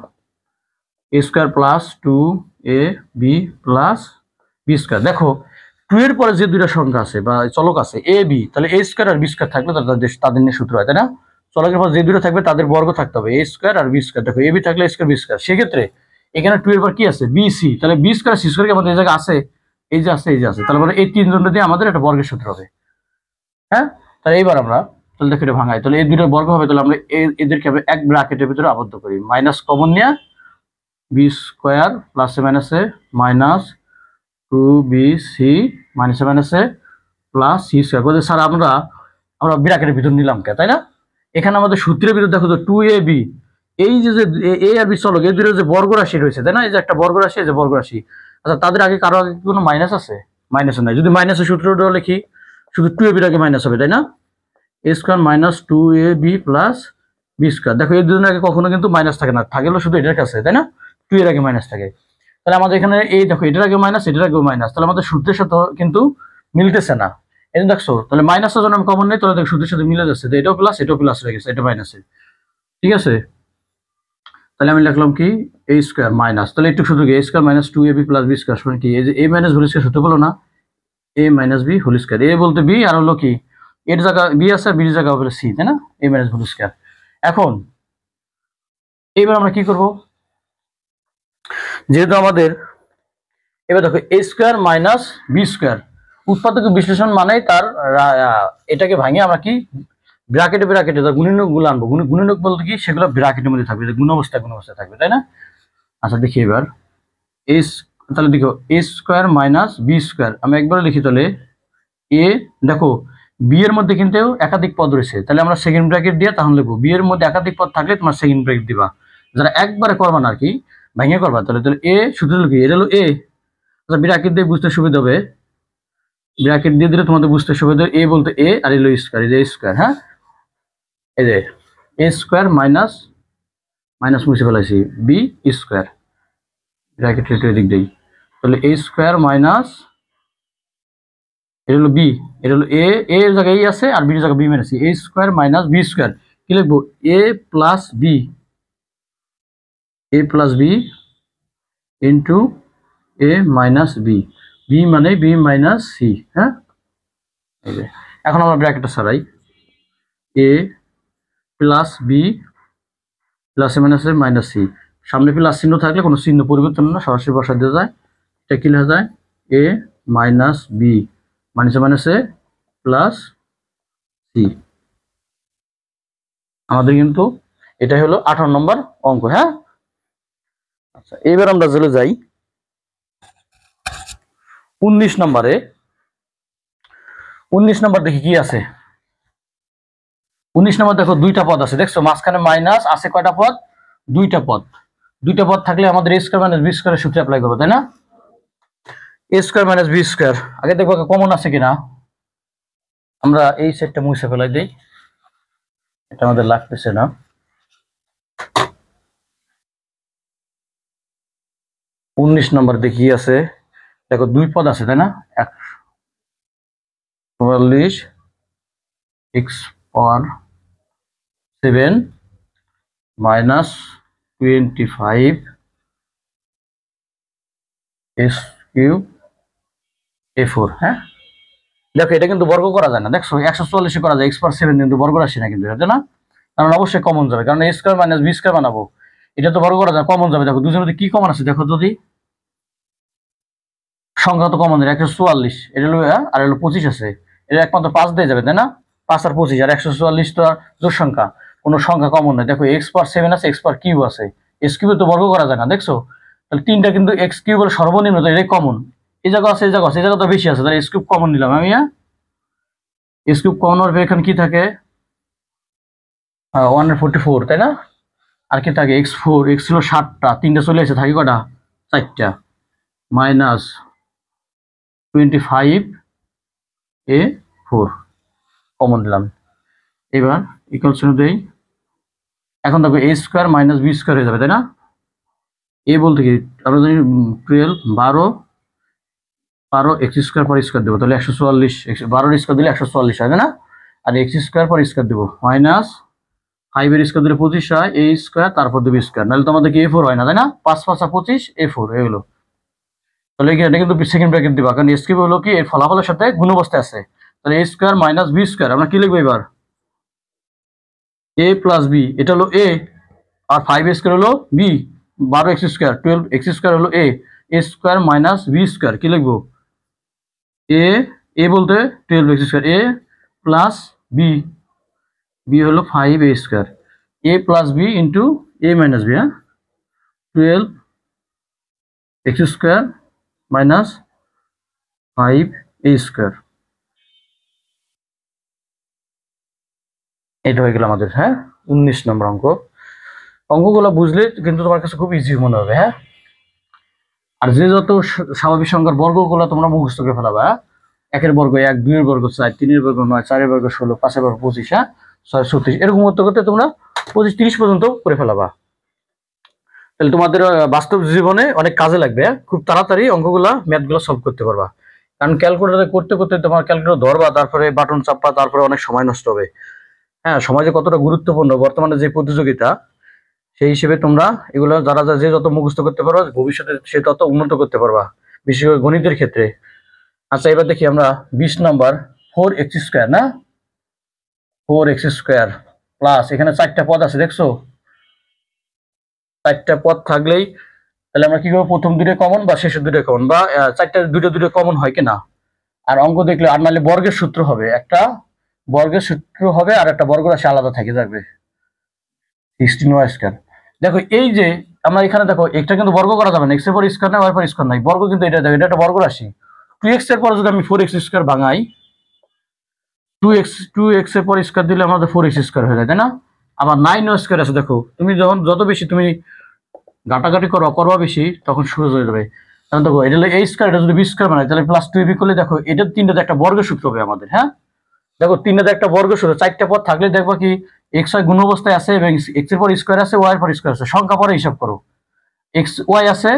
a square plus 2ab plus B square. দেখো 2 এর পরে যে দুইটা সংখ্যা আছে বা চলক আছে a b, তাহলে a স্কয়ার আর বি স্কয়ার থাকলে তাদের নিয়ে সূত্র হয়, তাই না? চলকের পর যে দুটো থাকবে তাদের বর্গ থাকতে হবে, a স্কয়ার আর বি স্কয়ার। দেখো a b থাকলে a স্কয়ার বি স্কয়ার, সেক্ষেত্রে এখানে 2 এর পর কি আছে b c, তাহলে b স্কয়ার c স্কয়ার কি আমাদের এই জায়গায় আছে, এই যে আছে, তাহলে এই তিনজনটা দিয়ে আমাদের একটা বর্গের সূত্র হবে, হ্যাঁ। তাহলে এইবার আমরা তাহলে দেখো এটা ভাঙাই, তাহলে এই দুটো বর্গ হবে, তাহলে আমরা এদেরকে এক ব্র্যাকেটের ভিতরে আবদ্ধ করি, মাইনাস কমন নিয়ে বি স্কয়ার প্লাসে মাইনাসে মাইনাস 2bc মাইনাসে মাইনাসে প্লাস সি স্কয়ার বলতে স্যার আমরা ব্র্যাকেটের ভিতর নিলাম কে, তাই না? এখানে আমাদের সূত্রের ভিতর দেখো তো 2ab, এই যে এ আর বি চলক এই দুটো যে বর্গ রাশি রয়েছে, তাই না? এই যে একটা বর্গ রাশি, এই যে বর্গ রাশি, আচ্ছা তাদের আগে কারো আগে কোনো মাইনাস আছে? মাইনাস নাই, যদি মাইনাসের সূত্রটা লিখি শুধু 2ab আগে মাইনাস হবে, তাই না? a square minus 2ab plus B square. দেখো এই দুজনের আগে কখনো কিন্তু মাইনাস থাকে না, থাকে হলো শুধু এটার কাছে, তাই না? 2 এর আগে মাইনাস থাকে, তাহলে আমাদের এখানে এই দেখো এটার আগে মাইনাস এটার আগেও মাইনাস, তাহলে আমাদের সূত্রের সাথে কিন্তু মিলতেছে না, এই দেখছো, তাহলে মাইনাসের জন্য আমি কমন নেই, তাহলে দেখো সূত্রের সাথে মিলে যাচ্ছে, এটাও প্লাস হয়ে গেছে, এটা মাইনাসে, ঠিক আছে? তাহলে আমি লিখলাম কি a স্কয়ার মাইনাস, তাহলে একটু শুধু a square minus 2ab plus B square সমান কি, এই যে a মাইনাস হোল স্কয়ার সূত্র বলো না, a minus B whole square, a বলতে b আর হলো কি এর জায়গা বি আছে, বির জায়গা হবে সি, তাই না? a minus whole square. এখন এবার আমরা কি করব, যেহেতু আমাদের এবার দেখো a square minus B square, উৎপাদক বিশ্লেষণ মানেই তার এটাকে ভাঙে আমরা কি ব্র্যাকেটে গুণনীয়ক গুলো আনবো, গুণনীয়ক বলতে কি সেগুলো ব্র্যাকেটের মধ্যে থাকবে, গুণ অবস্থায় থাকবে, তাই না? আচ্ছা দেখি এবার তাহলে দেখো a square minus B square, আমি একবার লিখি, তাহলে এ দেখো বি এর মধ্যে কিন্তু একাধিক পদ রয়েছে, তাহলে আমরা সেকেন্ড ব্র্যাকেট দিয়ে তাহলে লিখবো, বি এর মধ্যে একাধিক পদ থাকলে তোমার সেকেন্ড ব্র্যাকেট দিবা, যারা একবারে করবা না আর কি ভেঙে করবা, তাহলে এ সূত্র কি এটা হলো এ, আচ্ছা ব্র্যাকেট দিয়ে বুঝতে সুবিধা হবে, ব্র্যাকেট দিয়ে দিলে তোমাদের বুঝতে সুবিধা হবে, এ বলতে এ আর এলো স্কয়ার, এই যে স্কয়ার, হ্যাঁ, এই যে এ স্কয়ার মাইনাস মুছে ফেলাইছি বি স্কয়ার, ব্র্যাকেট এদিক দেই, তাহলে a স্কয়ার মাইনাস এটা হলো b, এটা হলো a, এর জায়গায় a আছে আর b এর জায়গায় b minus a square minus b square কি লিখবো a plus b into a minus b, b মানে b মাইনাস c। হ্যাঁ, এই যে এখন আমরা ব্র্যাকেটটা সরাই, a plus b plus A minus A minus c, সামনে প্লাস চিহ্ন থাকলে কোনো চিহ্ন পরিবর্তন না, সরাসরি বসা দেওয়া যায়। এটা কি লেখা যায় a minus b minus A plus c। আমাদের কিন্তু এটাই হলো 18 নম্বর অঙ্ক। হ্যাঁ, আচ্ছা এবার আমরা চলে যাই 19 নম্বরে। 19 নম্বর দেখি কি আছে। 19 নম্বর দেখো দুইটা পদ আছে, দেখছো মাঝখানে মাইনাস আছে, কয়টা পদ? দুইটা পদ। দুইটা পদ থাকলে আমাদের a স্কয়ার মাইনাস b স্কয়ারের সূত্র অ্যাপ্লাই করব, তাই না? a square minus b square আগে দেখবো কমন আছে কিনা। আমরা এই সেটটা মুছে ফেলাই দেই, এটা আমাদের লাগতেছে না। 19 নম্বর দেখি আছে, দেখো দুই পদ আছে তাই না, 44 x পাওয়ার 7 মাইনাস 25 s কিউব a4। হ্যাঁ, দেখো এটা কিন্তু বর্গ করা যায় না, দেখছো 144 করা যায়, x পাওয়ার 7 কিন্তু বর্গ রাশি না কিন্তু, তাই না? কারণ অবশ্যই কমন যাবে, কারণ a square minus b square বানাবো, এটা তো বর্গ করা যায়, কমন যাবে। দেখো দুজনের মধ্যে কি কমন আছে, দেখো যদি সংখ্যা তো কমন যায়, 144 এটা হলো আর হলো 25 আছে, এটা একমাত্র 5 দিয়ে যাবে, তাই না? 5 আর 25 আর 144 তো জোড় সংখ্যা, কোনো সংখ্যা কমন নয়। দেখো x পাওয়ার 7 আছে, x পাওয়ার কিউব আছে, x কিউব তো বর্গ করা যায় না, দেখছো? তাহলে তিনটা কিন্তু x কিউবের সর্বনিম্ন, তো এটাই কমন। এই জায়গা আছে, এই জায়গা আছে, এই জায়গা তো বেশি আছে, তাহলে x কিউব কমন নিলাম আমি। x কিউব কমন হবে, এখানে কি থাকে 144, তাই না? আর কি থাকে x4, x ছিল 7টা, তিনটা চলে এসে থাকে কটা, 4টা, মাইনাস 25 a4 কমন দিলাম। এবার ইকুয়াল চিহ্ন দেই, এখন দেখো a square minus b square হয়ে যাবে, তাই না? a বলতে কি আমরা জানি 12 12 x স্কয়ার পর স্কয়ার দেবো, তাহলে 144, 12 স্কয়ার দিলে 144 হয়, তাই না? আর x স্কয়ার পর স্কয়ার দেবো, মাইনাস 5 এর স্কয়ার দিলে 25 হয়, a স্কয়ার তারপর দেবো স্কয়ার, নাহলে তো আমাদের কি a4 হয় না, তাই না? 5 5 25 a4 এগুলো। তাহলে এটা কিন্তু সেকেন্ড ব্র্যাকেট দিবা, কারণ s কিউব হলো কি এর ফলাফলের সাথে গুণ অবস্থায় আছে। তাহলে a square minus b square আমরা কি লিখবো এবার, a প্লাস b, এটা হলো a আর 5 স্কয়ার হলো b, 12 x square 12 x square হলো a, a square minus b square কি লিখবো, a বলতে 12 x square, a plus b, b হলো 5 a square, a plus b into a minus b, হ্যাঁ 12 x square minus 5 a square. এটা হয়ে গেল আমাদের, হ্যাঁ 19 নম্বর অঙ্ক। অঙ্কগুলো বুঝলে কিন্তু তোমার কাছে খুব ইজি মনে হবে। হ্যাঁ, আর যে যত স্বাভাবিক সংখ্যার বর্গগুলো তোমরা মুখস্থ করে ফেলাবা, 1 এর বর্গ 1, 2 এর বর্গ 4, 3 এর বর্গ 9, 4 এর বর্গ 16, 5 এর বর্গ 25, হ্যাঁ 6 36, এরকম করতে করতে তোমরা 25 30 পর্যন্ত করে ফেলাবা। তাহলে তোমাদের বাস্তব জীবনে অনেক কাজে লাগবে, খুব তাড়াতাড়ি অঙ্কগুলা ম্যাথগুলো সলভ করতে পারবা। কারণ ক্যালকুলেটরে করতে করতে তোমার ক্যালকুলেটর ধরবা, তারপরে বাটন চাপবা, তারপরে অনেক সময় নষ্ট হবে। হ্যাঁ, সমাজে কতটা গুরুত্বপূর্ণ বর্তমানে যে প্রতিযোগিতা, সেই হিসেবে তোমরা এগুলো যারা যে যত মুখস্থ করতে পারো ভবিষ্যতে সে তত উন্নত করতে পারবা, বিশেষ করে গণিতের ক্ষেত্রে। আচ্ছা এবার দেখি আমরা 20 নম্বর 4x স্কয়ার, না 4x স্কয়ার প্লাস এখানে 4টা পদ আছে, দেখছো 4টা পদ থাকলেই তাহলে আমরা কি করবো, প্রথম দুটো কমন বা শেষের দুটো কমন, বা 4টা দুটো কমন হয় কিনা। আর অঙ্ক দেখলে আর নাহলে বর্গের সূত্র হবে, একটা বর্গের সূত্র হবে আর একটা বর্গ রাশি আলাদা থেকে যাবে 16y স্কয়ার। দেখো এই যে আমরা এখানে দেখো একটা কিন্তু বর্গ করা যাবে না, x এর পর স্কয়ার না y এর পর স্কয়ার নাই, বর্গ কিন্তু এটা দেখো, এটা একটা বর্গ রাশি। 2x এর পর যদি আমি 4x স্কয়ার ভাঙাই, 2x এর পর স্কয়ার দিলে আমাদের 4x স্কয়ার হয়ে যায়, তাই না? আবার 9y স্কয়ার আছে, দেখো তুমি যখন যত বেশি তুমি ঘাটাঘাটি করবা বেশি, তখন সহজ হয়ে যাবে। কারণ দেখো এটা হলো a স্কয়ার, এটা যদি b স্কয়ার বানাই তাহলে প্লাস 2ab করলে দেখো এটা তিনটাতে একটা বর্গের সূত্র হবে আমাদের। হ্যাঁ, দেখো তিনটাতে একটা বর্গের সূত্র, 4টা পদ থাকলে দেখবা কি x y গুণ অবস্থায় আছে এবং x এর পর স্কয়ার আছে, y এর পর স্কয়ার আছে, সংখ্যা পরে হিসাব করো, x y আছে,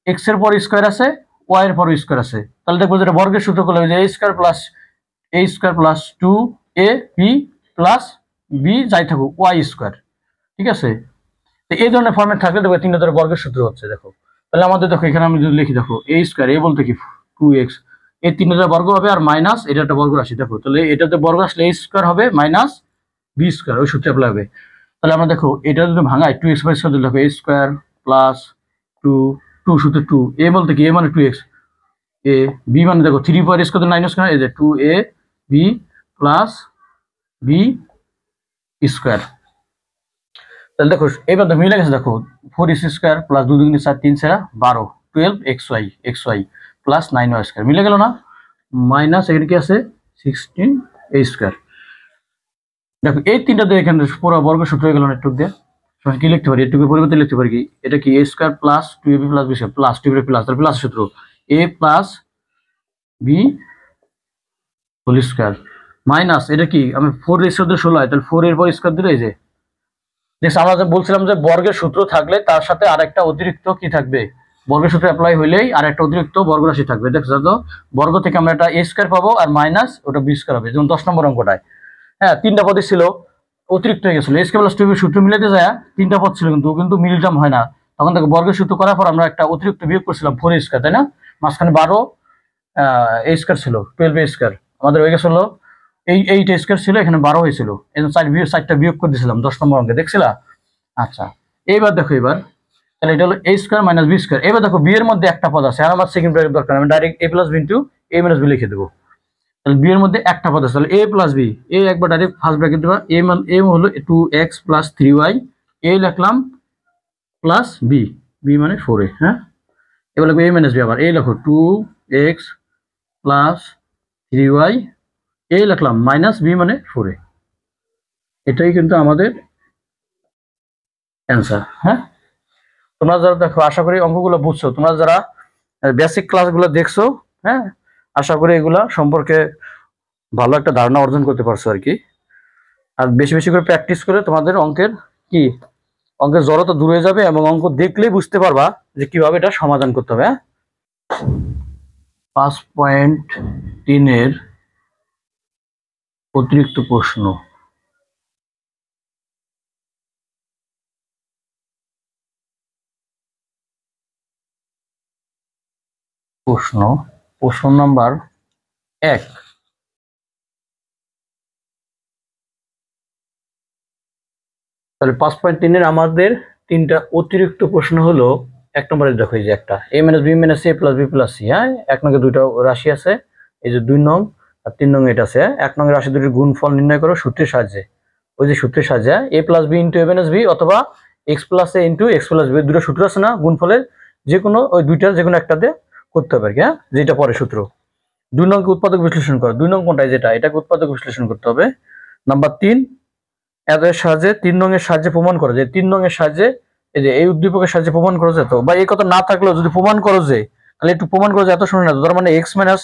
x এর পর স্কয়ার আছে, ওয়াই এর পর স্কোয়ার আছে, তাহলে দেখবো যেটা বর্গের সূত্র করলে যে a square plus 2ab plus b যাই থাকুক ওয়াই স্কোয়ার। ঠিক আছে, তো এই ধরনের ফর্মেট থাকলে দেখো 3 ধরনের বর্গের সূত্র হচ্ছে। দেখো তাহলে আমাদের দেখো এখানে আমি যদি লিখি, দেখো এ স্কোয়ার, এ বলতে কি 2x, এই 3 বর্গ হবে আর মাইনাস এটা একটা বর্গ রাশি। দেখো তাহলে এটাতে বর্গ আসলে এ স্কোয়ার হবে মাইনাস বি স্কোয়ার, ওই সূত্রে অ্যাপ্লাই হবে। তাহলে আমরা দেখো এটা যদি ভাঙাই 2x বাই স্কোয়ার, দেখো এ স্কোয়ার প্লাস 2 সূত্র 2, এ বলতে কি এ মানে 2x, এ বি মানে দেখো 3 পাওয়ার স্কোয়ার 9 স্কোয়ার, এই যে 2a b plus B square. তাহলে দেখো এবার তো মিলে গেছে, দেখো 4x square plus 2 2 4 3 4 12 12xy plus 9y square মিলে গেল না, মাইনাস এখানে কি আছে 16a স্কোয়ার। দেখো এই তিনটা দিয়ে এখানে পুরো বর্গ সূত্র হয়ে গেল না, একটু দিয়ে কি লিখতে পারি, একটু পরিবর্তে লিখতে পারি কি, এটা কি a square plus 2ab plus b square plus 2b plus, তাহলে প্লাস সূত্র a plus b whole square minus এটা কি আমি 4 এর সাথে 16 হয়, তাহলে 4 এর পর স্কোয়ার দিলে এই যে আমরা বলছিলাম যে বর্গের সূত্র থাকলে তার সাথে আরেকটা অতিরিক্ত কি থাকবে, বর্গের সূত্র অ্যাপ্লাই হইলেই আরেকটা অতিরিক্ত বর্গ রাশি থাকবে। দেখছো তো বর্গ থেকে আমরা একটা a স্কয়ার পাবো আর মাইনাস ওটা b স্কয়ার হবে, যেমন 10 নম্বর অঙ্কটায়। হ্যাঁ 3টা পদই ছিল, অতিরিক্ত হয়ে গেছিল, a স্কয়ার প্লাস 2b সূত্র মিলাতে যায় 3টা পদ ছিল কিন্তু মিল টার্ম হয় না, তখন দেখো বর্গের সূত্র করার পর আমরা একটা অতিরিক্ত বিয়োগ করছিলাম 4a স্কয়ার, তাই না, মাঝখানে 12 a স্কয়ার ছিল 12a স্কয়ার, আমাদের হয়ে গেছিল এই 8a স্কয়ার ছিল, এখানে 12 হয়েছিল, এই 4টা বিয়োগ করে দিয়েছিলাম 10 নম্বর অঙ্কে, দেখছিলা। আচ্ছা এইবার দেখো, এবার তাহলে এটা হলো a square minus b square. এবার দেখো b এর মধ্যে একটা পদ আছে আর আমার সেকেন্ড ব্র্যাকেট দরকার, আমি direct a plus b into a minus b লিখে দেব। তাহলে b এর মধ্যে একটা পদ আছে, তাহলে a প্লাস b, a একবার ডাইরেক্ট ফার্স্ট ব্র্যাকেট দেবা, a হলো 2x প্লাস 3y, a লিখলাম প্লাস b, b মানে 4a। হ্যাঁ এবার লিখবো a মাইনাস b, আবার a লিখো 2x প্লাস 3y, a লিখলাম মাইনাস b মানে 4a। এটাই কিন্তু আমাদের অ্যান্সার। হ্যাঁ তোমরা যারা দেখো, আশা করি অঙ্কগুলো বুঝছো, তোমরা যারা বেসিক ক্লাসগুলো দেখছো, হ্যাঁ আশা করি এগুলা সম্পর্কে ভালো একটা ধারণা অর্জন করতে পারছো আর কি। আর বেশি বেশি করে প্র্যাকটিস করে তোমাদের অঙ্কের জড়তা দূর হয়ে যাবে এবং অঙ্ক দেখলেই বুঝতে পারবা যে কিভাবে এটা সমাধান করতে হবে। 5.3 এর অতিরিক্ত প্রশ্ন। প্রশ্ন নাম্বার 1, তাহলে 5.3 এর আমাদের 3টা অতিরিক্ত প্রশ্ন হলো, 1 নম্বরে দেখো এই যে একটা a minus b minus a plus b plus c। হ্যাঁ 1 নং এ দুইটা রাশি আছে, এই যে 2 নং আর 3 নং এটা আছে। 1 নং এর রাশি দুটির গুণফল নির্ণয় করো সূত্রের সাহায্যে, ওই যে সূত্রের সাহায্যে a plus b into a minus b অথবা x plus a into x plus b, দুটো সূত্র আছে না গুণফলের, যে কোনো ওই দুইটার যে কোনো একটাতে করতে হবে আর কি। হ্যাঁ যেটা পরে সূত্র। 2 নং কে উৎপাদক বিশ্লেষণ করো, 2 নং কোনটা, যেটা এটাকে উৎপাদক বিশ্লেষণ করতে হবে। নাম্বার 3 এর সাহায্যে 3 নং এর সাহায্যে প্রমাণ করো যে 3 নং এর সাহায্যে এই যে এই উদ্দীপকের সাহায্যে প্রমাণ করা যেত, বা এই কথা না থাকলেও যদি প্রমাণ করো যে, তাহলে একটু প্রমাণ করো যে এত শুনে না, তার মানে x মাইনাস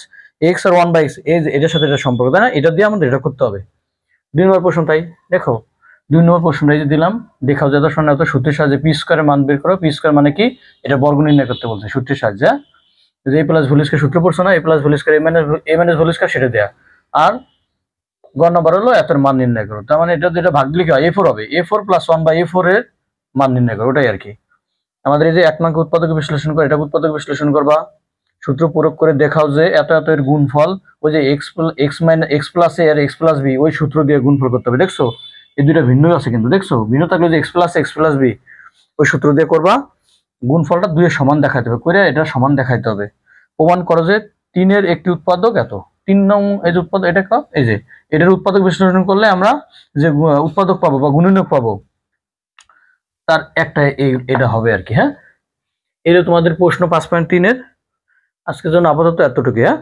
x আর 1/x এটার সাথে এটা সম্পর্ক, তাই না, এটা দিয়ে আমাদের এটা করতে হবে। 2 নম্বর প্রশ্ন তাই দেখো, 2 নম্বর প্রশ্নটা এই যে দিলাম, দেখাও যে এত শুনে এত সূত্রের সাহায্যে পি স্কয়ারের মান বের করো। পি স্কয়ার মানে কি, এটা বর্গ নির্ণয় করতে বলছে সূত্রের সাহায্যে, যে a প্লাস হোল স্কয়ার সূত্র পড়ছো না, a plus whole square a minus whole square সেটা দেয়া, আর গ নম্বর হলো এতের মান নির্ণয় করো। তার মানে এটা যেটা ভাগ দিলে কি হয়, a4 হবে, a4 প্লাস 1/a4 এর মান নির্ণয় করো, ওটাই আর কি। আমাদের এই যে 1 নং উৎপাদক বিশ্লেষণ করে, এটা উৎপাদক বিশ্লেষণ করবা, সূত্র প্রয়োগ করে দেখাও যে এত এত এর গুণফল, ওই যে x minus x plus a আর x প্লাস b, ওই সূত্র দিয়ে গুণফল করতে হবে। দেখছো এই দুইটা ভিন্ন আছে কিন্তু, দেখছো ভিন্ন থাকলে যে x প্লাস b ওই সূত্র দিয়ে করবা, গুণফলটা 2 এর সমান দেখাইতে হবে, করে এটা সমান দেখাইতে হবে। প্রমাণ করো যে 3 এর একটি উৎপাদক এত, 3 নং এই যে উৎপাদক, এটা এই যে এটার উৎপাদক বিশ্লেষণ করলে আমরা যে উৎপাদক পাবো বা গুণনীয়ক পাবো, তার একটা এটা হবে আর কি। হ্যাঁ এটা তোমাদের প্রশ্ন 5.3 এর। আজকের জন্য আপাতত এতটুকু। হ্যাঁ।